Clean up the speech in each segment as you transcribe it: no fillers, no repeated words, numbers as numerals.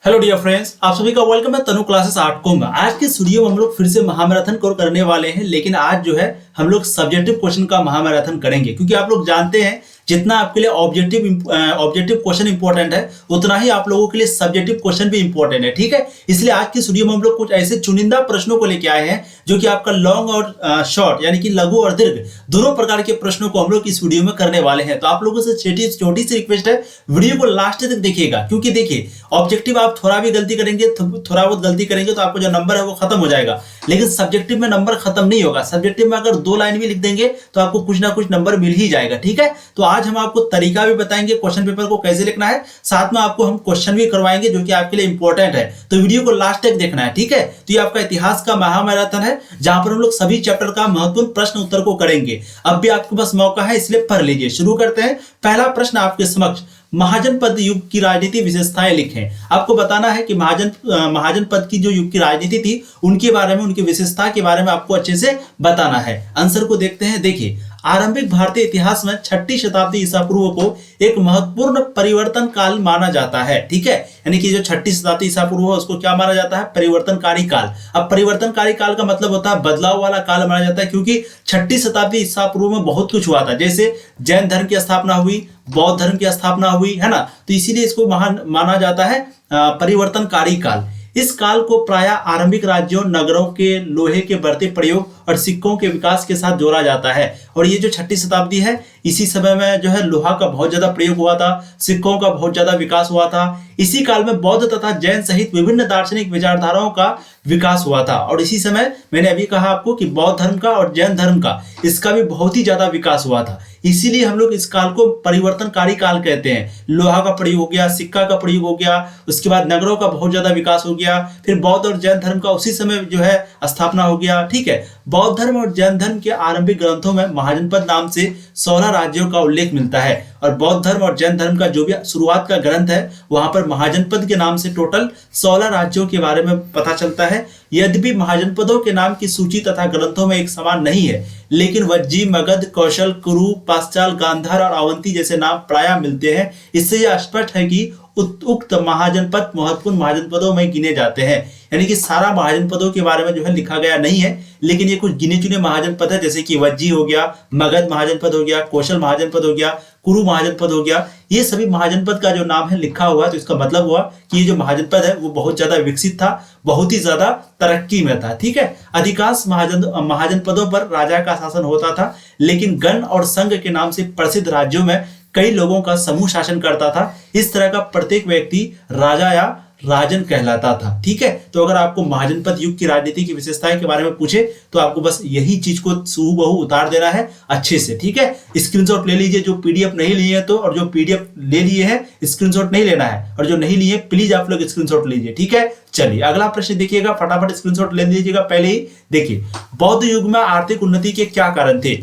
Hello dear friends, आप सभी का वेलकम है तनु क्लासेस आर्ट को में। आज के स्टूडियो में हम लोग फिर से महामैराथन को करने वाले हैं, लेकिन आज जो है हम लोग सब्जेक्टिव क्वेश्चन का महामैराथन करेंगे, क्योंकि आप लोग जानते हैं जितना आपके लिए ऑब्जेक्टिव क्वेश्चन इंपॉर्टेंट है उतना ही आप लोगों के लिए सब्जेक्टिव क्वेश्चन भी इंपॉर्टेंट है। ठीक है, इसलिए आज की स्टूडियो में हम लोग कुछ ऐसे चुनिंदा प्रश्नों को लेके आए हैं जो कि आपका लॉन्ग और शॉर्ट यानी कि लघु और दीर्घ दोनों प्रकार के प्रश्नों को हम लोग इस वीडियो में करने वाले हैं। तो आप लोगों से छोटी सी रिक्वेस्ट है, वीडियो को लास्ट तक देखिएगा, क्योंकि देखिए ऑब्जेक्टिव आप थोड़ा भी गलती करेंगे, थोड़ा बहुत गलती करेंगे तो आपको जो नंबर है वो खत्म हो जाएगा, लेकिन सब्जेक्टिव में नंबर खत्म नहीं होगा। सब्जेक्टिव में अगर 2 लाइन भी लिख देंगे तो आपको कुछ ना कुछ नंबर मिल ही जाएगा। ठीक है, तो आज हम आपको तरीका भी बताएंगे क्वेश्चन पेपर को कैसे लिखना है, साथ में आपको हम क्वेश्चन भी करवाएंगे जो कि आपके लिए इंपॉर्टेंट है। तो वीडियो को लास्ट तक देखना है। ठीक है, तो ये आपका इतिहास का महामैराथन है जहां पर हम लोग सभी चैप्टर का महत्वपूर्ण प्रश्न उत्तर को करेंगे। अब भी आपके पास मौका है, इसलिए पढ़ लीजिए। शुरू करते हैं। पहला प्रश्न आपके समक्ष, महाजनपद युग की राजनीति विशेषताएं लिखें। आपको बताना है कि महाजनपद की जो युग की राजनीति थी उनके बारे में, उनकी विशेषता के बारे में आपको अच्छे से बताना है। आंसर को देखते हैं। देखिए, आरंभिक भारतीय इतिहास में 6ठी शताब्दी ईसा पूर्व को एक महत्वपूर्ण परिवर्तन काल माना जाता है। ठीक है, यानी कि जो 6ठी शताब्दी ईसा पूर्व है उसको क्या माना जाता है? परिवर्तनकारी काल। अब परिवर्तनकारी काल का मतलब होता है बदलाव वाला काल माना जाता है, क्योंकि 6ठी शताब्दी ईसा पूर्व में बहुत कुछ हुआ था। जैसे जैन धर्म की स्थापना हुई, बौद्ध धर्म की स्थापना हुई, है ना, तो इसीलिए इसको माना जाता है परिवर्तनकारी काल। इस काल को प्रायः आरंभिक राज्यों, नगरों के लोहे के बढ़ते प्रयोग और सिक्कों के विकास के साथ जोड़ा जाता है। और ये जो 6ठी शताब्दी है, इसी समय में जो है लोहा का बहुत ज्यादा प्रयोग हुआ था, सिक्कों का बहुत ज्यादा विकास हुआ था। इसी काल में बौद्ध तथा जैन सहित विभिन्न दार्शनिक विचारधाराओं का विकास हुआ था। और इसी समय मैंने अभी कहा आपको कि बौद्ध धर्म का और जैन धर्म का, इसका भी बहुत ही ज्यादा विकास हुआ था। इसीलिए हम लोग इस काल को परिवर्तनकारी काल कहते हैं। लोहा का प्रयोग हो गया, सिक्का का प्रयोग हो गया, उसके बाद नगरों का बहुत ज्यादा विकास हो गया, फिर बौद्ध और जैन धर्म का उसी समय जो है स्थापना हो गया। ठीक है, बौद्ध धर्म और जैन धर्म के आरंभिक ग्रंथों में महाजनपद नाम से 16 राज्यों का उल्लेख मिलता है, और बौद्ध धर्म और जैन धर्म का जो भी शुरुआत का ग्रंथ है वहां पर महाजनपद के नाम से टोटल 16 राज्यों के बारे में पता चलता है। यद्यपि महाजनपदों के नाम की सूची तथा ग्रंथों में एक समान नहीं है, लेकिन वज्जी, मगध, कौशल, कुरु, पांचाल, गांधार और अवंती जैसे नाम प्रायः मिलते हैं। इससे यह स्पष्ट है कि उक्त महाजनपद महत्वपूर्ण महाजनपदों में गिने जाते हैं। यानी कि सारा महाजनपदों के बारे में जो है लिखा गया नहीं है, लेकिन ये कुछ गिने चुने महाजनपद है, जैसे कि वज्जी हो गया, मगध महाजनपद हो गया, कौशल महाजनपद हो गया, कुरु महाजनपद हो गया। ये सभी महाजनपद का जो नाम है लिखा हुआ है, तो इसका मतलब हुआ कि ये जो महाजनपद है वो बहुत ज्यादा विकसित था, बहुत ही ज्यादा तरक्की में था। ठीक है, अधिकांश महाजनपदों पर राजा का शासन होता था, लेकिन गण और संघ के नाम से प्रसिद्ध राज्यों में कई लोगों का समूह शासन करता था। इस तरह का प्रत्येक व्यक्ति राजा या राजन कहलाता था। ठीक है, तो अगर आपको महाजनपद युग की राजनीति की विशेषताएं के बारे में पूछे तो आपको बस यही चीज को हूबहू उतार देना है अच्छे से। ठीक है, स्क्रीनशॉट ले लीजिए जो पीडीएफ नहीं लिए तो, और जो पीडीएफ ले लिए हैं स्क्रीनशॉट नहीं लेना है, और जो नहीं लिए प्लीज आप लोग स्क्रीनशॉट लीजिए। ठीक है, चलिए अगला प्रश्न देखिएगा, फटाफट स्क्रीनशॉट ले लीजिएगा। पहले ही देखिए, बौद्ध युग में आर्थिक उन्नति के क्या कारण थे?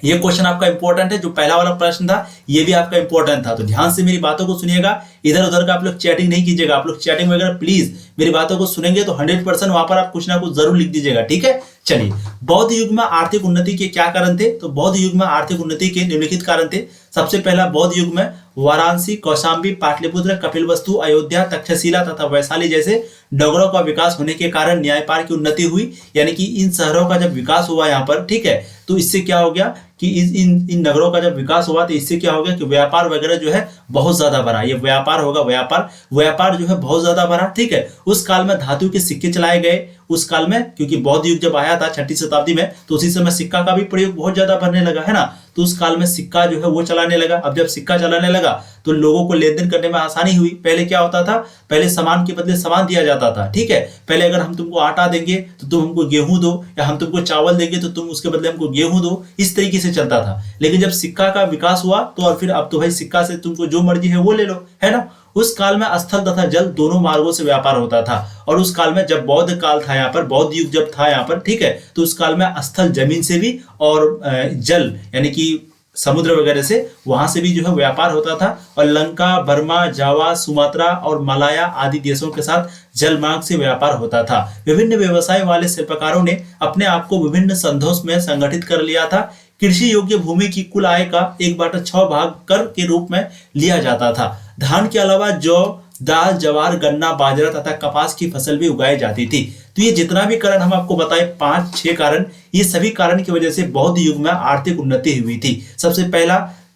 ये क्वेश्चन आपका इंपॉर्टेंट है। जो पहला वाला प्रश्न था ये भी आपका इंपॉर्टेंट था, तो ध्यान से मेरी बातों को सुनिएगा। इधर उधर का आप लोग चैटिंग नहीं कीजिएगा। आप लोग चैटिंग वगैरह प्लीज मेरी बातों को सुनेंगे तो 100% वहां पर आप कुछ ना कुछ जरूर लिख दीजिएगा। ठीक है, चलिए, बौद्ध युग में आर्थिक उन्नति के क्या कारण थे? तो बौद्ध युग में आर्थिक उन्नति के निम्नलिखित कारण थे। सबसे पहला, बौद्ध युग में वाराणसी, कौशाम्बी, पाटलिपुत्र, कपिलवस्तु, अयोध्या, तक्षशिला तथा वैशाली जैसे नगरों का विकास होने के कारण न्यायपाल की उन्नति हुई। यानी कि इन शहरों का जब विकास हुआ यहाँ पर, ठीक है, तो इससे क्या हो गया कि इन नगरों का जब विकास हुआ तो इससे क्या हो गया कि व्यापार वगैरह जो है बहुत ज्यादा बढ़ा। ये व्यापार होगा, व्यापार जो है बहुत ज्यादा बढ़ा। ठीक है, उस काल में धातु के सिक्के चलाए गए। उस काल में, क्योंकि बौद्ध युग जब आया था 6ठी शताब्दी में, तो उसी समय सिक्का का भी प्रयोग बहुत ज्यादा बढ़ने लगा, है ना, तो उस काल में सिक्का जो है वो चलाने लगा। अब जब सिक्का चलाने लगा तो लोगों को लेन देन करने में आसानी हुई। पहले क्या होता था, पहले सामान के बदले सामान दिया जाता था। ठीक है, पहले अगर हम तुमको आटा देंगे तो तुम हमको गेहूं दो, या हम तुमको चावल देंगे तो तुम उसके बदले हमको गेहूं दो, इस तरीके से चलता था। लेकिन जब सिक्का का विकास हुआ तो और फिर अब तो भाई सिक्का से तुमको जो मर्जी है वो ले लो, है ना। उस काल में स्थल तथा जल दोनों मार्गों से व्यापार होता था। और उस काल में जब बौद्ध काल था यहाँ पर, बौद्ध युग जब था यहाँ पर, ठीक है, तो उस काल में स्थल जमीन से भी और जल यानी कि समुद्र वगैरह से, वहां से भी जो है व्यापार होता था। और लंका, बर्मा, जावा, सुमात्रा और मलाया आदि देशों के साथ जल मार्ग से व्यापार होता था। विभिन्न व्यवसाय वाले शिल्पकारों ने अपने आप को विभिन्न संघों में संगठित कर लिया था। कृषि योग्य भूमि की कुल आय का 1/6 भाग कर के रूप में लिया जाता था। धान के अलावा जौ, दाल, जवार, गन्ना, बाजरा तथा कपास की फसल भी उगाई जाती थी। तो ये जितना भी कारण हम आपको बताए 5-6 कारण, ये सभी कारण की वजह से बौद्ध युग में आर्थिक उन्नति हुई थी। सबसे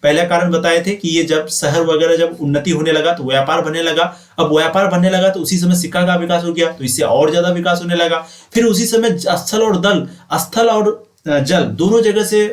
पहला कारण बताए थे कि ये जब शहर वगैरह जब उन्नति होने लगा तो व्यापार बनने लगा। अब व्यापार बनने लगा तो उसी समय सिक्का का विकास हो गया, तो इससे और ज्यादा विकास होने लगा। फिर उसी समय स्थल और जल दोनों जगह से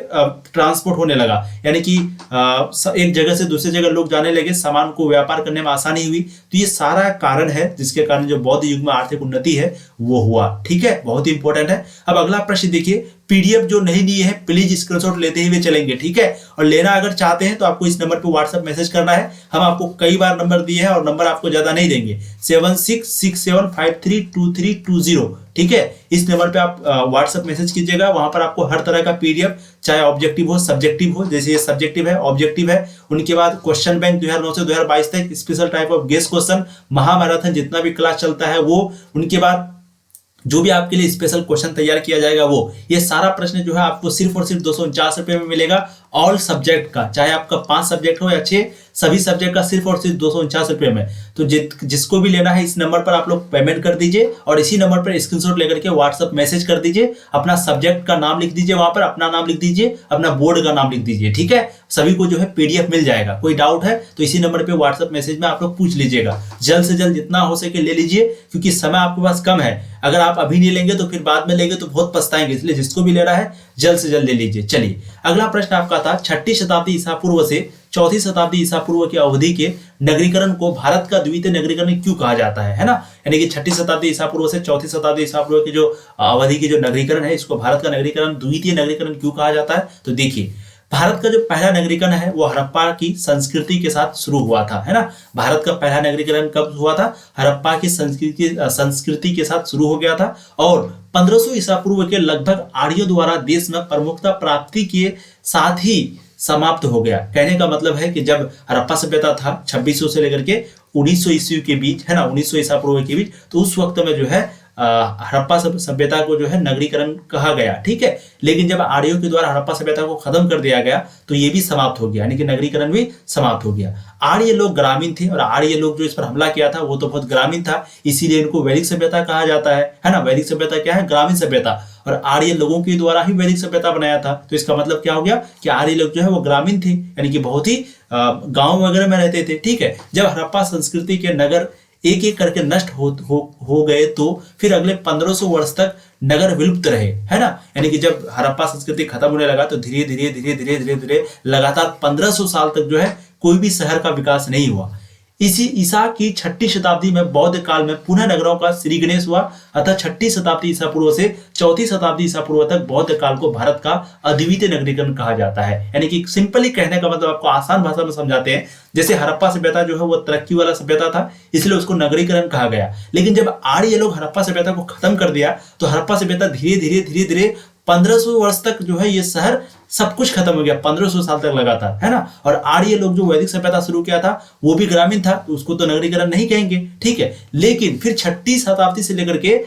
ट्रांसपोर्ट होने लगा, यानी कि एक जगह से दूसरी जगह लोग जाने लगे, सामान को व्यापार करने में आसानी हुई। तो ये सारा कारण है जिसके कारण जो बौद्ध युग में आर्थिक उन्नति है वो हुआ। ठीक है, बहुत ही इंपॉर्टेंट है। अब अगला प्रश्न देखिए, पीडीएफ जो नहीं लिए है प्लीज स्क्रीनशॉट लेते हुए चलेंगे। ठीक है, और लेना अगर चाहते हैं तो आपको इस नंबर पे व्हाट्सएप मैसेज करना है। हम आपको कई बार नंबर दिए हैं और नंबर आपको ज्यादा नहीं देंगे, 7667532320। ठीक है, इस नंबर पे आप व्हाट्सएप मैसेज कीजिएगा। वहां पर आपको हर तरह का पीडीएफ, चाहे ऑब्जेक्टिव हो सब्जेक्टिव हो, जैसे ये सब्जेक्टिव है ऑब्जेक्टिव है, उनके बाद क्वेश्चन बैंक 2009 से 2022 तक, special type of guest question, महामैराथन जितना भी क्लास चलता है वो, उनके बाद जो भी आपके लिए स्पेशल क्वेश्चन तैयार किया जाएगा वो, ये सारा प्रश्न जो है आपको सिर्फ और सिर्फ 249 रुपए में मिलेगा। ऑल सब्जेक्ट का, चाहे आपका 5 सब्जेक्ट हो या 6, सभी सब्जेक्ट का सिर्फ और सिर्फ 249 रुपए में। तो जिसको भी लेना है इस नंबर पर आप लोग पेमेंट कर दीजिए और इसी नंबर पर स्क्रीनशॉट लेकर के व्हाट्सएप मैसेज कर दीजिए। अपना सब्जेक्ट का नाम लिख दीजिए, वहां पर अपना नाम लिख दीजिए, अपना बोर्ड का नाम लिख दीजिए। ठीक है, सभी को जो है पीडीएफ मिल जाएगा। कोई डाउट है तो इसी नंबर पे व्हाट्सएप मैसेज में आप लोग पूछ लीजिएगा। जल्द से जल्द जितना हो सके ले लीजिए, क्योंकि समय आपके पास कम है। अगर आप अभी नहीं लेंगे तो फिर बाद में लेंगे तो बहुत पछताएंगे, इसलिए जिसको भी लेना है जल्द से जल्द ले लीजिए। चलिए, अगला प्रश्न आपका था 6ठी शताब्दी ईसा पूर्व से 4ठी शताब्दी ईसा पूर्व की अवधि के नगरीकरण को भारत का द्वितीय नगरीकरण क्यों कहा जाता है ना? यानी कि 6ठी शताब्दी ईसा पूर्व से 4ठी शताब्दी ईसा पूर्व की जो अवधि की जो नगरीकरण है, इसको भारत का नगरीकरण, द्वितीय नगरीकरण क्यों कहा जाता है? तो देखिए, भारत का जो पहला नगरीकरण है वो हड़प्पा की संस्कृति के साथ शुरू हुआ था, है ना। भारत का पहला नगरीकरण कब हुआ था? हड़प्पा की संस्कृति के साथ शुरू हो गया था और 1500 ईसा पूर्व के लगभग आर्यों द्वारा देश में प्रमुखता प्राप्ति के साथ ही समाप्त हो गया। कहने का मतलब है कि जब हड़प्पा सभ्यता था 2600 से लेकर के 1900 ईस्वी के बीच, है ना, 1900 ईसा पूर्व के बीच, तो उस वक्त में जो है हड़प्पा सभ्यता को जो है नगरीकरण कहा गया। ठीक है, लेकिन जब आर्यों के द्वारा हड़प्पा सभ्यता को खत्म कर दिया गया तो ये भी समाप्त हो गया, यानी कि नगरीकरण भी समाप्त हो गया। आर्य लोग ग्रामीण थे और आर्य लोग जो इस पर हमला किया था वो तो बहुत ग्रामीण था, इसीलिए इनको वैदिक सभ्यता कहा जाता है ना। वैदिक सभ्यता क्या है? ग्रामीण सभ्यता, और आर्य लोगों के द्वारा ही वैदिक सभ्यता बनाया था। तो इसका मतलब क्या हो गया कि आर्य लोग जो है वो ग्रामीण थे, यानी कि बहुत ही गांव वगैरह में रहते थे। ठीक है, जब हड़प्पा संस्कृति के नगर एक एक करके नष्ट हो गए तो फिर अगले 1500 वर्ष तक नगर विलुप्त रहे, है ना। यानी कि जब हड़प्पा संस्कृति खत्म होने लगा तो धीरे धीरे लगातार 1500 साल तक जो है कोई भी शहर का विकास नहीं हुआ। इसी ईसा की 6ठी शताब्दी में बौद्ध काल में पुनः नगरों का श्री गणेश हुआ। अतः 6ठी शताब्दी ईसा पूर्व से 4ठी शताब्दी ईसा पूर्व तक बौद्ध काल को भारत का अद्वितीय नगरीकरण कहा जाता है। यानी कि सिंपली कहने का मतलब आपको आसान भाषा में समझाते हैं, जैसे हड़प्पा सभ्यता जो है वो तरक्की वाला सभ्यता था, इसलिए उसको नगरीकरण कहा गया। लेकिन जब आर्य लोग हड़प्पा सभ्यता को खत्म कर दिया तो हड़प्पा सभ्यता धीरे धीरे 1500 वर्ष तक जो है ये शहर सब कुछ खत्म हो गया, 1500 साल तक लगातार, है ना। और आर्य लोग जो वैदिक सभ्यता शुरू किया था वो भी ग्रामीण था, तो उसको तो नगरीकरण नहीं कहेंगे। ठीक है, लेकिन फिर 6ठी शताब्दी से लेकर के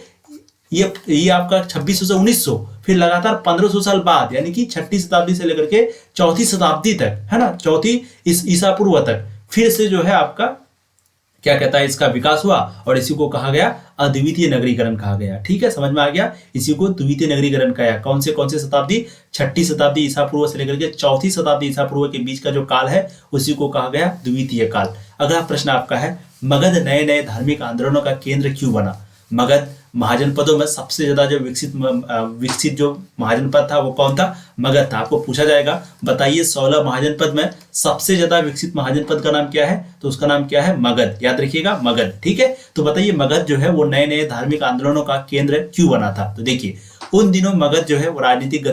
ये आपका 2600 से 1900, फिर लगातार 1500 साल बाद, यानी कि 6ठी शताब्दी से लेकर के 4ठी शताब्दी तक, है ना, 4ठी ईसा पूर्व तक फिर से जो है आपका क्या कहता है इसका विकास हुआ और इसी को कहा गया अद्वितीय नगरीकरण कहा गया। ठीक है, समझ में आ गया, इसी को द्वितीय नगरीकरण कहा गया। कौन से शताब्दी? 6ठी शताब्दी ईसा पूर्व से लेकर के 4ठी शताब्दी ईसा पूर्व के बीच का जो काल है उसी को कहा गया द्वितीय काल। अगला प्रश्न आपका है, मगध नए धार्मिक आंदोलनों का केंद्र क्यों बना? मगध महाजनपदों में सबसे ज्यादा जो विकसित जो महाजनपद था वो कौन था? मगध था। आपको पूछा जाएगा बताइए 16 महाजनपद में सबसे ज्यादा विकसित महाजनपद का नाम क्या है? तो उसका नाम क्या है? मगध। याद रखिएगा, मगध। ठीक है, तो बताइए मगध जो है वो नए धार्मिक आंदोलनों का केंद्र क्यों बना था? तो देखिए, उन दिनों मगध जो है वो राजनीतिक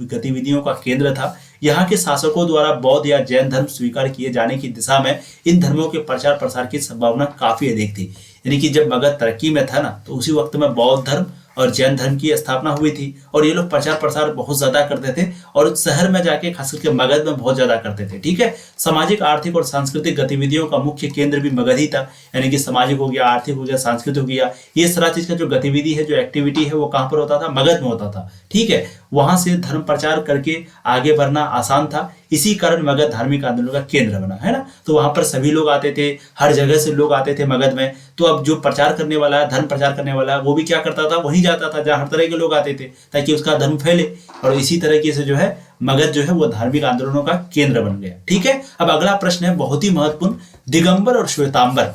गतिविधियों का केंद्र था। यहाँ के शासकों द्वारा बौद्ध या जैन धर्म स्वीकार किए जाने की दिशा में इन धर्मों के प्रचार प्रसार की संभावना काफी अधिक थी। यानी कि जब मगध तरक्की में था ना तो उसी वक्त में बौद्ध धर्म और जैन धर्म की स्थापना हुई थी और ये लोग प्रचार प्रसार बहुत ज्यादा करते थे और शहर में जाके खास करके मगध में बहुत ज्यादा करते थे। ठीक है, सामाजिक, आर्थिक और सांस्कृतिक गतिविधियों का मुख्य केंद्र भी मगध ही था। यानी कि सामाजिक हो गया, आर्थिक हो गया, सांस्कृतिक हो गया, ये सारा चीज का जो गतिविधि है, जो एक्टिविटी है वो कहाँ पर होता था? मगध में होता था। ठीक है, वहां से धर्म प्रचार करके आगे बढ़ना आसान था। इसी कारण मगध धार्मिक आंदोलन का केंद्र बना, है ना। तो वहां पर सभी लोग आते थे, हर जगह से लोग आते थे मगध में। तो अब जो प्रचार करने वाला है, धर्म प्रचार करने वाला है, वो भी क्या करता था, वहीं जाता था जहां हर तरह के लोग आते थे, ताकि उसका धर्म फैले। और इसी तरीके से जो है मगध जो है वो धार्मिक आंदोलनों का केंद्र बन गया। ठीक है, अब अगला प्रश्न है बहुत ही महत्वपूर्ण, दिगंबर और श्वेतांबर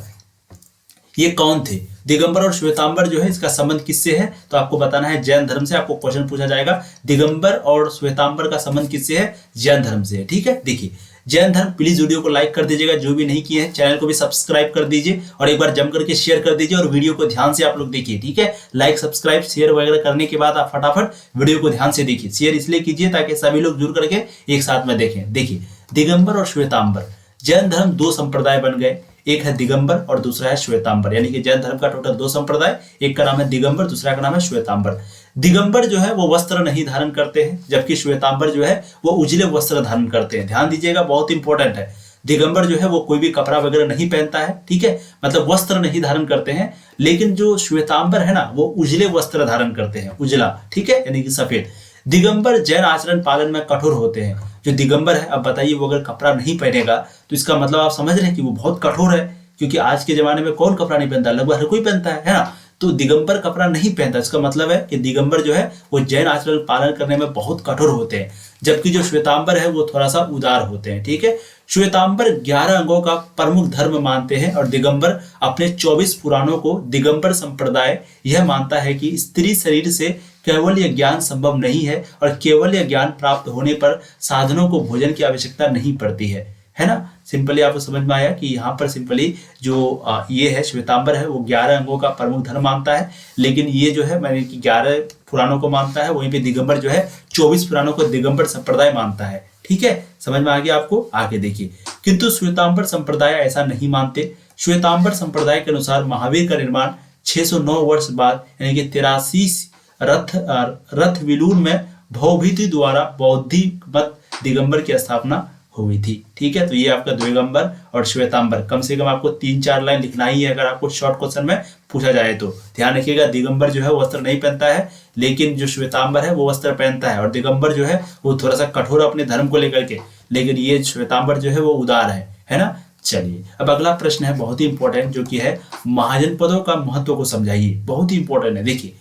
ये कौन थे। दिगंबर और श्वेतांबर जो है इसका संबंध किससे है, तो आपको बताना है जैन धर्म से। आपको क्वेश्चन पूछा जाएगा दिगंबर और श्वेतांबर का संबंध किससे है, जैन धर्म से है। ठीक है, देखिए जैन धर्म, प्लीज वीडियो को लाइक कर दीजिएगा, जो भी नहीं किए हैं चैनल को भी सब्सक्राइब कर दीजिए और एक बार जम करके शेयर कर दीजिए और वीडियो को ध्यान से आप लोग देखिए। ठीक है, लाइक सब्सक्राइब शेयर वगैरह करने के बाद आप फटाफट वीडियो को ध्यान से देखिए। शेयर इसलिए कीजिए ताकि सभी लोग जुड़ करके एक साथ में देखें। देखिए दिगंबर और श्वेतांबर, जैन धर्म दो संप्रदाय बन गए, एक है दिगंबर और दूसरा है श्वेतांबर। यानी कि जैन धर्म का टोटल दो संप्रदाय, एक का नाम है दिगंबर, दूसरा का नाम है श्वेतांबर। दिगंबर जो है वो वस्त्र नहीं धारण करते हैं, जबकि श्वेतांबर जो है वो उजले वस्त्र धारण करते हैं। ध्यान दीजिएगा, बहुत इंपॉर्टेंट है। दिगंबर जो है वो कोई भी कपड़ा वगैरह नहीं पहनता है, ठीक है, मतलब वस्त्र नहीं धारण करते हैं। लेकिन जो श्वेतांबर है ना वो उजले वस्त्र धारण करते हैं, उजला, ठीक है, यानी कि सफेद। दिगंबर जैन आचरण पालन में कठोर होते हैं। जो दिगंबर है, अब बताइए वो अगर कपड़ा नहीं पहनेगा तो इसका मतलब आप समझ रहे हैं कि वो बहुत कठोर है, क्योंकि आज के जमाने में कौन कपड़ा नहीं पहनता, लगभग हर कोई पहनता है ना। तो दिगंबर कपड़ा नहीं पहनता, इसका मतलब है कि दिगंबर जो है वो जैन आचरण पालन करने में बहुत कठोर होते हैं, जबकि जो श्वेतांबर है वो थोड़ा सा उदार होते हैं। ठीक है, श्वेतांबर 11 अंगों का प्रमुख धर्म मानते हैं और दिगंबर अपने 24 पुराणों को, दिगंबर संप्रदाय यह मानता है कि स्त्री शरीर से केवल यह ज्ञान संभव नहीं है और केवल यह ज्ञान प्राप्त होने पर साधनों को भोजन की आवश्यकता नहीं पड़ती है ना। सिंपली आपको समझ में आया कि यहाँ पर सिंपली जो ये है श्वेतांबर है वो 11 अंगों का प्रमुख धर्म मानता है, लेकिन ये जो है मैंने कि 11 पुराणों को मानता है, वहीं पे दिगंबर जो है 24 पुराणों को दिगंबर संप्रदाय मानता है। ठीक है, समझ में आ गया आपको, आगे देखिए। किंतु श्वेतांबर संप्रदाय ऐसा नहीं मानते। श्वेतांबर संप्रदाय के अनुसार महावीर का निर्माण 609 वर्ष बाद यानी कि 83 रथ विलून में भवभीति द्वारा बौद्धिक मत दिगंबर की स्थापना हुई थी। ठीक है, तो ये आपका दिगंबर और श्वेतांबर, कम से कम आपको 3-4 लाइन लिखना ही है अगर आपको शॉर्ट क्वेश्चन में पूछा जाए तो। ध्यान रखिएगा, दिगंबर जो है वो वस्त्र नहीं पहनता है, लेकिन जो श्वेतांबर है वो वस्त्र पहनता है, और दिगंबर जो है वो थोड़ा सा कठोर अपने धर्म को लेकर के, लेकिन ये श्वेतांबर जो है वो उदार है ना। चलिए, अब अगला प्रश्न है बहुत ही इंपॉर्टेंट, जो कि है महाजनपदों का महत्व को समझाइए। बहुत ही इंपॉर्टेंट है। देखिए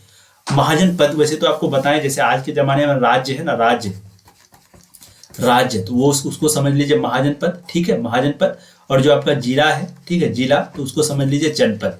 महाजनपद, वैसे तो आपको बताएं जैसे आज के जमाने में राज्य है ना, राज्य तो वो उसको समझ लीजिए महाजनपद। ठीक है, महाजनपद। और जो आपका जिला है, ठीक है, जिला, तो उसको समझ लीजिए जनपद।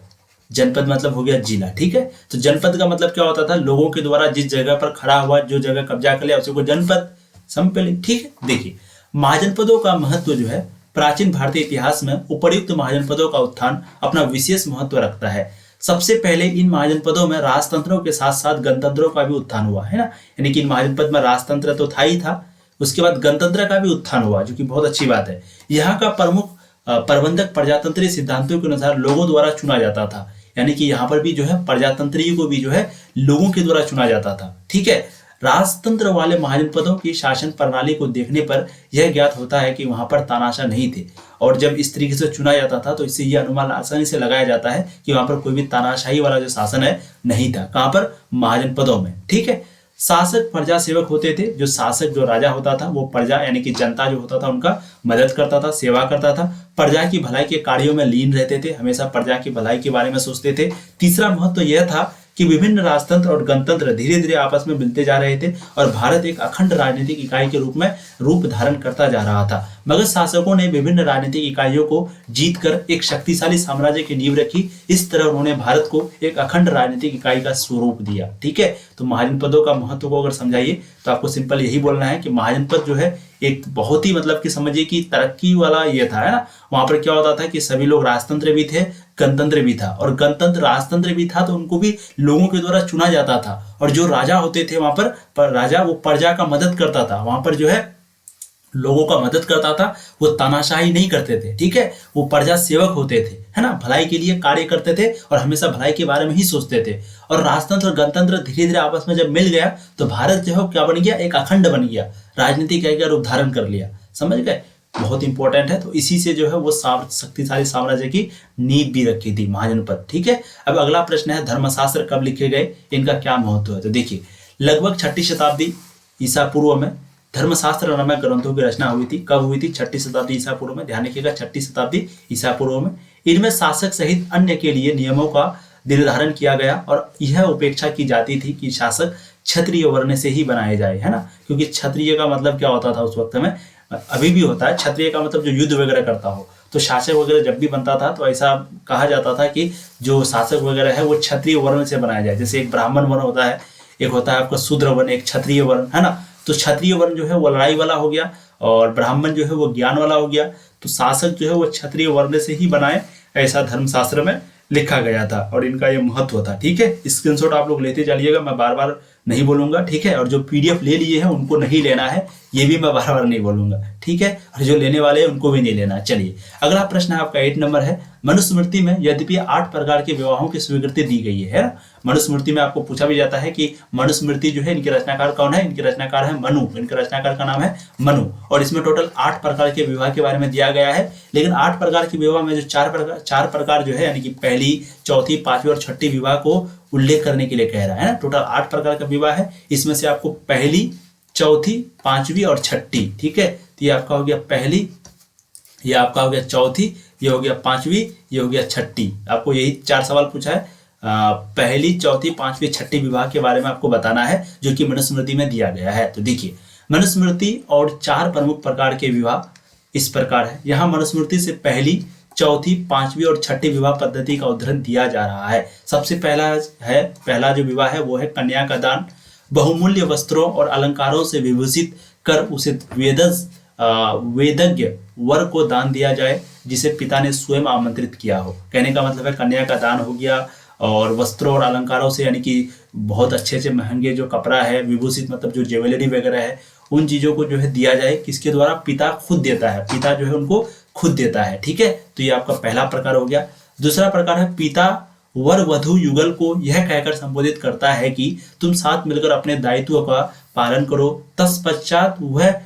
जनपद मतलब हो गया जिला। ठीक है, तो जनपद का मतलब क्या होता था, लोगों के द्वारा जिस जगह पर खड़ा हुआ, जो जगह कब्जा कर लिया उसी को जनपद समझ। ठीक है, देखिए महाजनपदों का महत्व जो है प्राचीन भारतीय इतिहास में उपर्युक्त महाजनपदों का उत्थान अपना विशेष महत्व रखता है। सबसे पहले इन महाजनपदों में राजतंत्रों के साथ साथ गणतंत्रों का भी उत्थान हुआ, है ना। यानी कि इन महाजनपद में राजतंत्र तो था ही था, उसके बाद गणतंत्र का भी उत्थान हुआ, जो कि बहुत अच्छी बात है। यहाँ का प्रमुख प्रबंधक प्रजातंत्रीय सिद्धांतों के अनुसार लोगों द्वारा चुना जाता था। यानी कि यहाँ पर भी जो है प्रजातंत्रीय को भी जो है लोगों के द्वारा चुना जाता था। ठीक है, राजतंत्र वाले महाजनपदों की शासन प्रणाली को देखने पर यह ज्ञात होता है कि वहां पर तानाशाह नहीं थे, और जब इस तरीके से चुना जाता था तो इससे यह अनुमान आसानी से लगाया जाता है कि वहां पर कोई भी तानाशाही वाला जो शासन है नहीं था। कहां पर, महाजनपदों में। ठीक है, शासक प्रजा सेवक होते थे। जो शासक, जो राजा होता था, वो प्रजा यानी कि जनता जो होता था उनका मदद करता था, सेवा करता था, प्रजा की भलाई के कार्यों में लीन रहते थे, हमेशा प्रजा की भलाई के बारे में सोचते थे। तीसरा महत्व यह था कि विभिन्न राजतंत्र और गणतंत्र धीरे धीरे आपस में मिलते जा रहे थे और भारत एक अखंड राजनीतिक इकाई के रूप धारण करता जा रहा था। मगध शासकों ने विभिन्न राजनीतिक इकाइयों को जीतकर एक शक्तिशाली साम्राज्य की नींव रखी। इस तरह उन्होंने भारत को एक अखंड राजनीतिक इकाई का स्वरूप दिया। ठीक है, तो महाजनपदों का महत्व को अगर समझाइए तो आपको सिंपल यही बोलना है कि महाजनपद जो है एक बहुत ही मतलब कि समझिए कि तरक्की वाला ये था, है ना। वहां पर क्या होता था कि सभी लोग राजतंत्र भी थे, गणतंत्र भी था, और गणतंत्र राजतंत्र भी था तो उनको भी लोगों के द्वारा चुना जाता था। और जो राजा होते थे वहां पर राजा वो प्रजा का मदद करता था, वहां पर जो है लोगों का मदद करता था, वो तानाशाही नहीं करते थे। ठीक है, वो प्रजा सेवक होते थे, है ना, भलाई के लिए कार्य करते थे और हमेशा भलाई के बारे में ही सोचते थे। और राजतंत्र और गणतंत्र धीरे धीरे आपस में जब मिल गया तो भारत जो है क्या बन गया, एक अखंड बन गया, राजनीतिक का रूप धारण कर लिया। समझ गए, बहुत इंपॉर्टेंट है। तो इसी से जो है वो शक्तिशाली साम्राज्य की नींव भी रखी थी महाजनपद। ठीक है, अब अगला प्रश्न है धर्मशास्त्र कब लिखे गए, इनका क्या महत्व है। तो देखिए लगभग 6ठी शताब्दी ईसा पूर्व में धर्मशास्त्र नामक ग्रंथों की रचना हुई थी। कब हुई थी? 6ठी शताब्दी ईसा पूर्व में। ध्यान रखिएगा, 6ठी शताब्दी ईसा पूर्व में। इनमें शासक सहित अन्य के लिए नियमों का निर्धारण किया गया और यह उपेक्षा की जाती थी कि शासक क्षत्रिय वर्ण से ही बनाए जाए, है ना, क्योंकि क्षत्रिय का मतलब क्या होता था उस वक्त में, अभी भी होता है, क्षत्रिय का मतलब जो युद्ध वगैरह करता हो। तो शासक वगैरह जब भी बनता था तो ऐसा कहा जाता था कि जो शासक वगैरह है वो क्षत्रिय वर्ण से बनाया जाए। जैसे एक ब्राह्मण वर्ण होता है, एक होता है आपका शूद्र वर्ण, एक क्षत्रिय वर्ण, है ना। तो क्षत्रिय वर्ण जो है वो लड़ाई वाला हो गया और ब्राह्मण जो है वो ज्ञान वाला हो गया। तो शासक जो है वो क्षत्रिय वर्ण से ही बनाए, ऐसा धर्मशास्त्र में लिखा गया था और इनका ये महत्व था। ठीक है, स्क्रीनशॉट आप लोग लेते चलिएगा, मैं बार बार नहीं बोलूंगा। ठीक है, और जो पीडीएफ ले लिए हैं उनको नहीं लेना है, ये भी मैं बार बार नहीं बोलूंगा। ठीक है, और जो लेने वाले हैं उनको भी नहीं लेना। चलिए, अगला प्रश्न है आपका 8 नंबर है। मनुस्मृति में यद्यपि 8 प्रकार के विवाहों की स्वीकृति दी गई है ना। मनुस्मृति में आपको पूछा भी जाता है कि मनुस्मृति जो है इनके रचनाकार कौन है? इनके रचनाकार है मनु। इनके रचनाकार का नाम है मनु और इसमें टोटल 8 प्रकार के विवाह के बारे में दिया गया है। लेकिन 8 प्रकार के विवाह में जो 4 प्रकार जो है, यानी कि पहली, चौथी, पांचवी और छठी विवाह को उल्लेख करने के लिए कह रहा है ना। टोटल 8 प्रकार का विवाह है, इसमें से आपको पहली, चौथी, पांचवी और छठी, ठीक है, तो ये आपका हो गया पहली, ये आपका हो गया चौथी, ये हो गया पांचवी, ये हो गया छठी। आपको यही 4 सवाल पूछा है, पहली, चौथी, पांचवी, छठी विवाह के बारे में आपको बताना है, जो कि मनुस्मृति में दिया गया है। तो देखिए, मनुस्मृति और 4 प्रमुख प्रकार के विवाह इस प्रकार है। यहाँ मनुस्मृति से पहली, चौथी, पांचवी और छठी विवाह पद्धति का उदाहरण दिया जा रहा है। सबसे पहला जो विवाह है वो है कन्या का दान। बहुमूल्य वस्त्रों और अलंकारों से विभूषित कर उसे वेदज्ञ वर को दान दिया जाए, जिसे पिता ने स्वयं आमंत्रित किया हो। कहने का मतलब है कन्या का दान हो गया और वस्त्रों और अलंकारों से, यानी कि बहुत अच्छे से महंगे जो कपड़ा है, विभूषित मतलब जो ज्वेलरी वगैरह है, उन चीजों को जो है दिया जाए। किसके द्वारा? पिता खुद देता है, पिता जो है उनको खुद देता है। ठीक है, तो ये आपका पहला प्रकार हो गया। दूसरा प्रकार है पिता वर वधु युगल को यह कहकर संबोधित करता है कि तुम साथ मिलकर अपने दायित्व का पालन करो। तत्पश्चात वह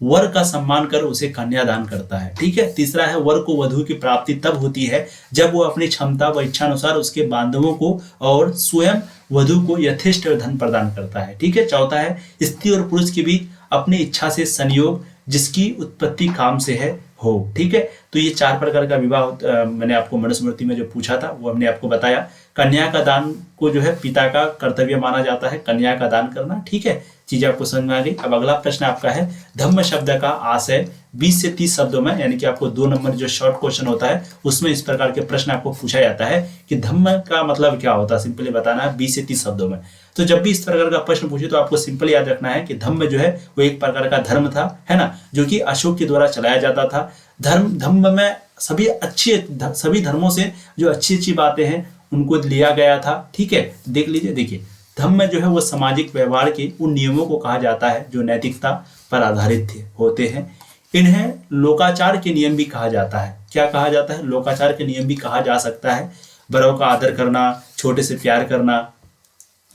वर का सम्मान कर उसे कन्यादान करता है। ठीक है। तीसरा है वर को वधु की प्राप्ति तब होती है जब वो अपनी क्षमता व इच्छा अनुसार उसके बांधवों को और स्वयं वधु को यथेष्ट धन प्रदान करता है। ठीक है। चौथा है स्त्री और पुरुष के बीच अपनी इच्छा से संयोग जिसकी उत्पत्ति काम से है हो। ठीक है। तो ये 4 प्रकार का विवाह मैंने आपको मनुस्मृति में जो पूछा था वो हमने आपको बताया। कन्या का दान को जो है पिता का कर्तव्य माना जाता है, कन्या का दान करना। ठीक है, चीजें आपको समझ में आ गई। अब अगला प्रश्न आपका है धम्म शब्द का आशय 20 से 30 शब्दों में, यानी कि आपको 2 नंबर जो शॉर्ट क्वेश्चन होता है उसमें इस प्रकार के प्रश्न आपको पूछा जाता है कि धम्म का मतलब क्या होता है, सिंपली बताना है 20 से 30 शब्दों में। तो जब भी इस प्रकार का प्रश्न पूछे तो आपको सिंपल याद रखना है कि धम्म जो है वो एक प्रकार का धर्म था, है ना, जो कि अशोक के द्वारा चलाया जाता था। धम्म में सभी धर्मों से जो अच्छी अच्छी बातें हैं उनको लिया गया था। ठीक है, देख लीजिए। देखिए, धम्म जो है वो सामाजिक व्यवहार के उन नियमों को कहा जाता है जो नैतिकता पर आधारित होते हैं। इन्हें लोकाचार के नियम भी कहा जाता है। क्या कहा जाता है? लोकाचार के नियम भी कहा जा सकता है। बड़ों का आदर करना, छोटे से प्यार करना,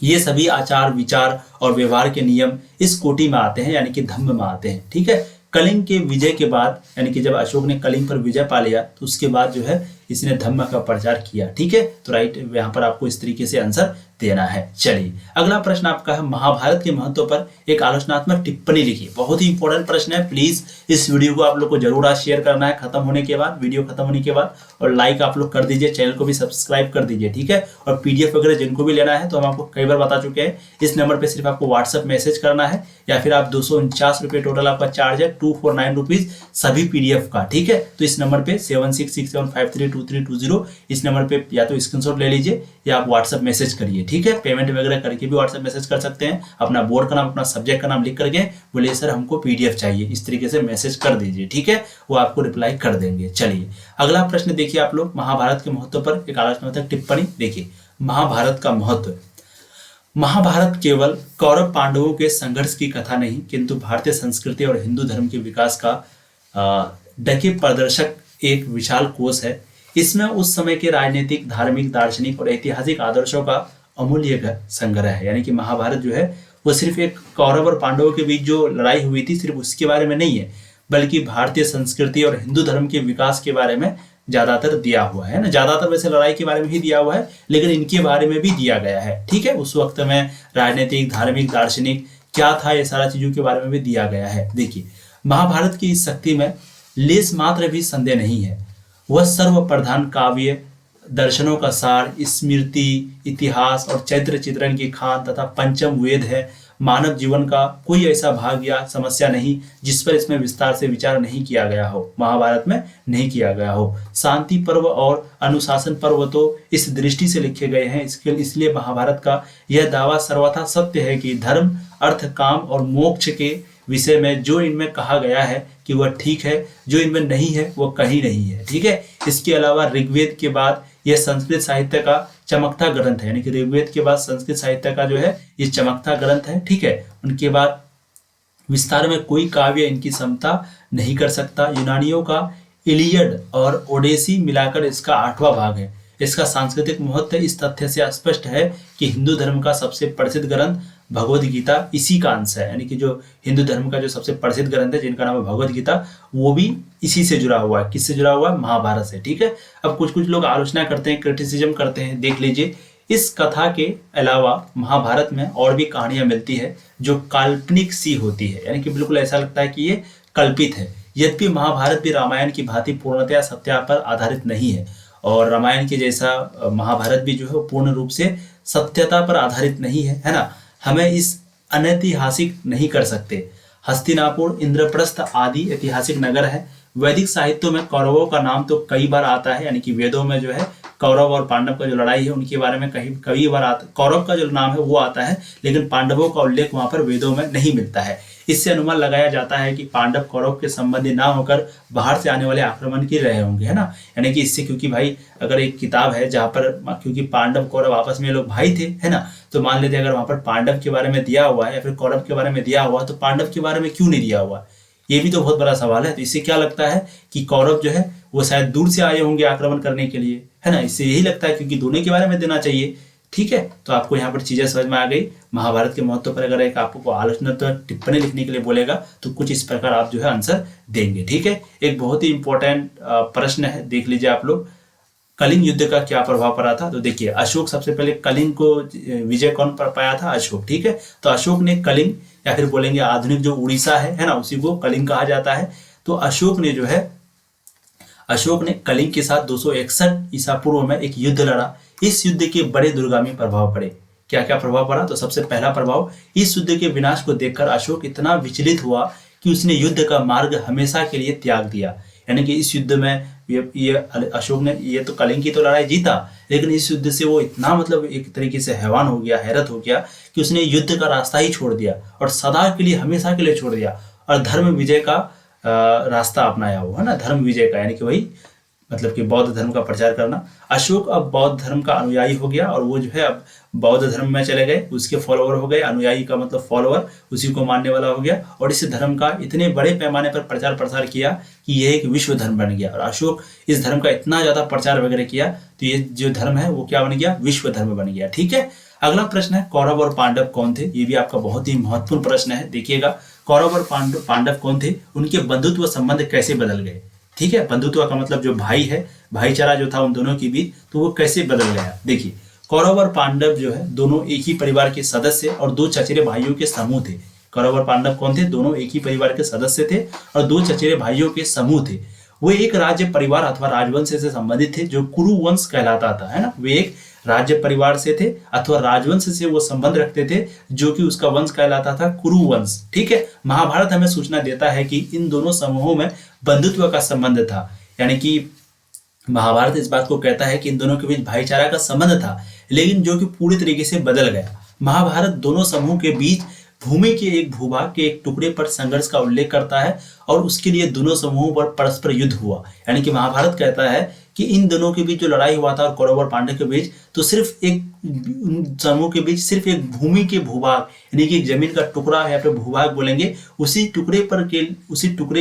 ये सभी आचार विचार और व्यवहार के नियम इस कोटि में आते हैं, यानी कि धम्म में आते हैं। ठीक है। कलिंग के विजय के बाद, यानी कि जब अशोक ने कलिंग पर विजय पा लिया तो उसके बाद जो है इसने धम्म का प्रचार किया। ठीक है, तो राइट यहाँ पर आपको इस तरीके से आंसर देना है। चलिए, अगला प्रश्न आपका है महाभारत के महत्व पर एक आलोचनात्मक टिप्पणी लिखिए। बहुत ही इंपॉर्टेंट प्रश्न है। प्लीज इस वीडियो को आप लोग को जरूर आज शेयर करना है खत्म होने के बाद, वीडियो खत्म होने के बाद, और लाइक आप लोग कर दीजिए, चैनल को भी सब्सक्राइब कर दीजिए। ठीक है, और पीडीएफ वगैरह जिनको भी लेना है तो हम आपको कई बार बता चुके हैं। इस नंबर पर सिर्फ आपको व्हाट्सएप मैसेज करना है या फिर आप 249 रुपये टोटल आपका चार्ज है, 249 रुपीज सभी पीडीएफ का। ठीक है, तो इस नंबर पे 7667532320 इस नंबर पे या तो स्क्रीनशॉट ले लीजिए या आप व्हाट्सएप मैसेज करिए। ठीक है, पेमेंट वगैरह करके भी व्हाट्सएप मैसेज कर सकते हैं। अपना बोर्ड का नाम, अपना सब्जेक्ट का नाम लिख करके बोलिए सर हमको पीडीएफ चाहिए, इस तरीके से मैसेज कर दीजिए। ठीक है, वो आपको रिप्लाई कर देंगे। चलिए, अगला प्रश्न देखिए आप लोग, महाभारत के महत्व पर एक आलोचनात्मक टिप्पणी। देखिए, महाभारत का महत्व। महाभारत केवल कौरव पांडवों के संघर्ष की कथा नहीं, किंतु भारतीय संस्कृति और हिंदू धर्म के विकास का डके प्रदर्शक एक विशाल कोश है। इसमें उस समय के राजनीतिक, धार्मिक, दार्शनिक और ऐतिहासिक आदर्शों का अमूल्य संग्रह है। यानी कि महाभारत जो है वो सिर्फ एक कौरव और पांडवों के बीच जो लड़ाई हुई थी सिर्फ उसके बारे में नहीं है, बल्कि भारतीय संस्कृति और हिंदू धर्म के विकास के बारे में ज्यादातर दिया हुआ है ना। ज्यादातर वैसे लड़ाई के बारे में ही दिया हुआ है, लेकिन इनके बारे में भी दिया गया है। ठीक है, उस वक्त में राजनीतिक, धार्मिक, दार्शनिक क्या था, ये सारा चीजों के बारे में भी दिया गया है। देखिए, महाभारत की इस शक्ति में लेस मात्र भी संदेह नहीं है। वह सर्व प्रधान काव्य, दर्शनों का सार, स्मृति, इतिहास और चरित्र चित्रण की खान तथा पंचम वेद है। मानव जीवन का कोई ऐसा भाग या समस्या नहीं जिस पर इसमें विस्तार से विचार नहीं किया गया हो, महाभारत में नहीं किया गया हो। शांति पर्व और अनुशासन पर्व तो इस दृष्टि से लिखे गए हैं, इसलिए महाभारत का यह दावा सर्वथा सत्य है कि धर्म, अर्थ, काम और मोक्ष के विषय में जो इनमें कहा गया है कि वह ठीक है, जो इनमें नहीं है वह कहीं नहीं है। ठीक है। इसके अलावा ऋग्वेद के बाद यह संस्कृत साहित्य का चमकता ग्रंथ है, यानी कि ऋग्वेद के बाद संस्कृत साहित्य का जो है ये चमकता ग्रंथ है। ठीक है। उनके बाद विस्तार में कोई काव्य इनकी समता नहीं कर सकता। यूनानियों का इलियड और ओडेसी मिलाकर इसका 8वां भाग है। इसका सांस्कृतिक महत्व इस तथ्य से स्पष्ट है कि हिंदू धर्म का सबसे प्रसिद्ध ग्रंथ भगवद गीता इसी का अंश है, यानी कि जो हिंदू धर्म का जो सबसे प्रसिद्ध ग्रंथ है जिनका नाम है भगवद गीता, वो भी इसी से जुड़ा हुआ है। किससे जुड़ा हुआ है? महाभारत से। ठीक है। अब कुछ लोग आलोचना करते हैं, क्रिटिसिज्म करते हैं। देख लीजिए, इस कथा के अलावा महाभारत में और भी कहानियां मिलती है जो काल्पनिक सी होती है, यानी कि बिल्कुल ऐसा लगता है कि ये कल्पित है। यद्यपि महाभारत भी रामायण की भांति पूर्णतया सत्या पर आधारित नहीं है, और रामायण के जैसा महाभारत भी जो है पूर्ण रूप से सत्यता पर आधारित नहीं है, है ना। हमें इस अनैतिहासिक नहीं कर सकते। हस्तिनापुर, इंद्रप्रस्थ आदि ऐतिहासिक नगर है। वैदिक साहित्यों में कौरवों का नाम तो कई बार आता है, यानी कि वेदों में जो है कौरव और पांडव का जो लड़ाई है उनके बारे में कई बार आता, कौरव का जो नाम है वो आता है, लेकिन पांडवों का उल्लेख वहां पर वेदों में नहीं मिलता है। इससे अनुमान लगाया जाता है कि पांडव कौरव के संबंधी ना होकर बाहर से आने वाले आक्रमण के रहे होंगे, है ना। यानी कि इससे, क्योंकि भाई अगर एक किताब है जहाँ पर, क्योंकि पांडव कौरव आपस में लोग भाई थे, है ना, तो मान लेते अगर वहां पर पांडव के बारे में दिया हुआ है या फिर कौरव के बारे में दिया हुआ, तो पांडव के बारे में क्यों नहीं दिया हुआ, ये भी तो बहुत बड़ा सवाल है। तो इससे क्या लगता है कि कौरव जो है वो शायद दूर से आए होंगे आक्रमण करने के लिए, है ना। इससे यही लगता है, क्योंकि दोनों के बारे में देना चाहिए। ठीक है। तो आपको यहाँ पर चीजें समझ में आ गई। महाभारत के महत्व पर अगर एक आपको आलोचनात्मक टिप्पणी लिखने के लिए बोलेगा तो कुछ इस प्रकार आप जो है आंसर देंगे। ठीक है। एक बहुत ही इंपॉर्टेंट प्रश्न है, देख लीजिए आप लोग। कलिंग युद्ध का क्या प्रभाव पड़ा था? तो देखिए, अशोक सबसे पहले कलिंग को विजय कौन पर पाया था? अशोक। ठीक है। तो अशोक ने कलिंग, या फिर बोलेंगे आधुनिक जो उड़ीसा है ना, उसी को कलिंग कहा जाता है। तो अशोक ने कलिंग के साथ 261 ईसा पूर्व में एक युद्ध लड़ा। इस युद्ध के बड़े दूरगामी प्रभाव पड़े। क्या क्या प्रभाव पड़ा? तो सबसे पहला प्रभाव, इस युद्ध के विनाश को देखकर अशोक इतना विचलित हुआ कि उसने युद्ध का मार्ग हमेशा के लिए त्याग दिया। यानी कि इस युद्ध में ये अशोक ने, ये तो कलिंग की तो लड़ाई जीता, लेकिन इस युद्ध से वो इतना मतलब एक तरीके से हैवान हो गया, हैरत हो गया कि उसने युद्ध का रास्ता ही छोड़ दिया और सदा के लिए, हमेशा के लिए छोड़ दिया, और धर्म विजय का रास्ता अपनाया वो, है ना, धर्म विजय का, यानी कि वही मतलब कि बौद्ध धर्म का प्रचार करना। अशोक अब बौद्ध धर्म का अनुयायी हो गया, और वो जो है अब बौद्ध धर्म में चले गए, उसके फॉलोअर हो गए। अनुयायी का मतलब फॉलोअर, उसी को मानने वाला हो गया, और इस धर्म का इतने बड़े पैमाने पर प्रचार प्रसार किया कि यह एक विश्व धर्म बन गया। और अशोक इस धर्म का इतना ज्यादा प्रचार वगैरह किया तो ये जो धर्म है वो क्या बन गया? विश्व धर्म बन गया। ठीक है। अगला प्रश्न है, कौरव और पांडव कौन थे? ये भी आपका बहुत ही महत्वपूर्ण प्रश्न है। देखिएगा, कौरव और पांडव कौन थे, उनके बंधुत्व संबंध कैसे बदल गए? ठीक है। बंधुत्व का मतलब जो भाई है, भाईचारा जो था उन दोनों के बीच, तो वो कैसे बदल गया? देखिए, कौरव और पांडव जो है दोनों एक ही परिवार के सदस्य और दो चचेरे भाइयों के समूह थे। कौरव और पांडव कौन थे? दोनों एक ही परिवार के सदस्य थे और दो चचेरे भाइयों के समूह थे। वो एक राज्य परिवार अथवा राजवंश से संबंधित थे जो कुरु वंश कहलाता था, है ना। वे एक राज्य परिवार से थे अथवा राजवंश से वो संबंध रखते थे जो कि उसका वंश कहलाता था कुरु वंश। ठीक है। महाभारत हमें सूचना देता है कि इन दोनों समूहों में बंधुत्व का संबंध था, यानी कि महाभारत इस बात को कहता है कि इन दोनों के बीच भाईचारा का संबंध था, लेकिन जो कि पूरी तरीके से बदल गया। महाभारत दोनों समूह के बीच भूमि के एक भूभाग के एक टुकड़े पर संघर्ष का उल्लेख करता है और उसके लिए दोनों समूहों पर परस्पर युद्ध हुआ। यानी कि महाभारत कहता है कि इन दोनों के बीच जो लड़ाई हुआ था और कौरव और पांडव के बीच, तो सिर्फ एक समूह के बीच सिर्फ एक भूमि के भूभाग, यानी कि जमीन का टुकड़ा या फिर भूभाग बोलेंगे, उसी टुकड़े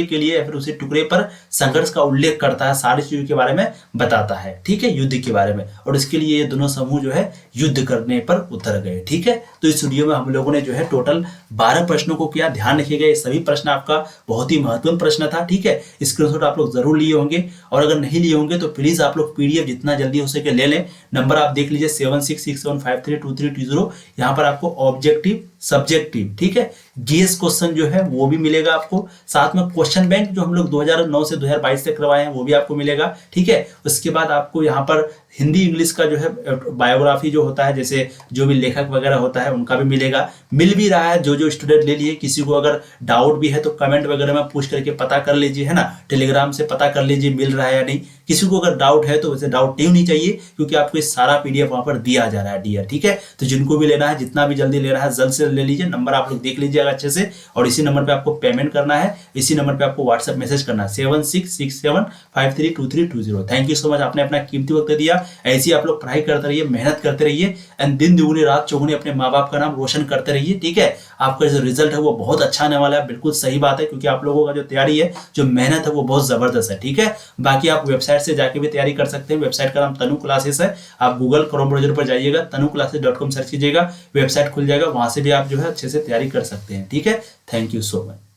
के लिए या फिर उसी टुकड़े पर संघर्ष का उल्लेख करता है, सारी चीजों के बारे में बताता है। ठीक है, युद्ध के बारे में, और इसके लिए ये दोनों समूह जो है युद्ध करने पर उतर गए। ठीक है। तो इस वीडियो में हम लोगों ने जो है टोटल 12 प्रश्नों को किया। ध्यान रखिएगा, ये सभी प्रश्न आपका बहुत ही महत्वपूर्ण प्रश्न था। ठीक है। स्क्रीनशॉट आप लोग जरूर लिए होंगे, और अगर नहीं लिए होंगे तो प्लीज आप लोग पीडीएफ जितना जल्दी हो सके ले लें। नंबर आप देख लीजिए 7667532320। यहाँ पर आपको ऑब्जेक्टिव सब्जेक्टिव, ठीक है। गेस क्वेश्चन जो है वो भी मिलेगा आपको, साथ में क्वेश्चन बैंक जो हम लोग 2009 से 2022 तक करवाए हैं वो भी आपको मिलेगा, ठीक है। उसके बाद आपको यहाँ पर हिंदी इंग्लिश का जो है बायोग्राफी जो होता है, जैसे जो भी लेखक वगैरह होता है उनका भी मिलेगा, मिल भी रहा है। जो स्टूडेंट ले लिए, किसी को अगर डाउट भी है तो कमेंट वगैरह में पूछ करके पता कर लीजिए, है ना, टेलीग्राम से पता कर लीजिए मिल रहा है या नहीं। किसी को अगर डाउट है तो वैसे डाउट नहीं होनी चाहिए, क्योंकि आपको ये सारा पीडीएफ वहां पर दिया जा रहा है डियर, ठीक है। तो जिनको भी लेना है, जितना भी जल्दी लेना है जल्द से ले लीजिए। नंबर आप लोग देख लीजिएगा अच्छे से, और इसी नंबर पे आपको पेमेंट करना है, इसी नंबर पे आपको व्हाट्सएप मैसेज करना है 7667532320। थैंक यू सो मच, आपने अपना कीमती वक्त दिया। ऐसी आप लोग पढ़ाई करते रहिए, मेहनत करते रहिए, एंड दिन दुगनी रात चौगुनी अपने माँ बाप का नाम रोशन करते रहिए, ठीक है। आपका जो रिजल्ट है वो बहुत अच्छा आने वाला है, बिल्कुल सही बात है, क्योंकि आप लोगों का जो तैयारी है, जो मेहनत है वो बहुत जबरदस्त है, ठीक है। बाकी आप वेबसाइट से जाके भी तैयारी कर सकते हैं। वेबसाइट का नाम तनु क्लासेस है। आप गूगल क्रोम ब्राउजर पर जाइएगा, tanuclasses.com सर्च कीजिएगा, वेबसाइट खुल जाएगा, वहां से भी आप जो है अच्छे से तैयारी कर सकते हैं, ठीक है। Thank you so much.